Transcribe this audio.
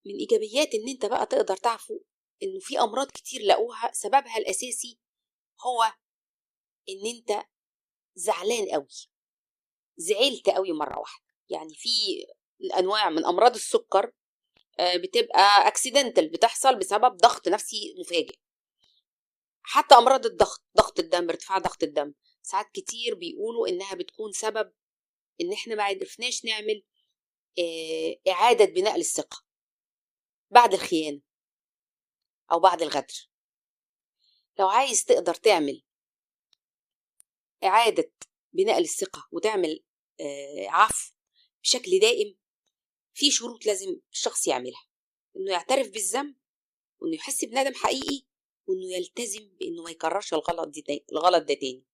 من إيجابيات إن أنت بقى تقدر تعفو إنه في أمراض كتير لقوها سببها الأساسي هو إن أنت زعلان قوي، زعلت قوي مرة واحدة. يعني في أنواع من أمراض السكر بتبقى أكسيدنتال، بتحصل بسبب ضغط نفسي مفاجئ. حتى أمراض الضغط، ضغط الدم، ارتفاع ضغط الدم، ساعات كتير بيقولوا إنها بتكون سبب إن إحنا ما عرفناش نعمل إعادة بناء للثقة بعد الخيانة أو بعد الغدر. لو عايز تقدر تعمل إعادة بناء للثقة وتعمل عفو بشكل دائم، في شروط لازم الشخص يعملها: إنه يعترف بالذنب، وإنه يحس بندم حقيقي، وإنه يلتزم بإنه ما يكررش الغلط ده تاني.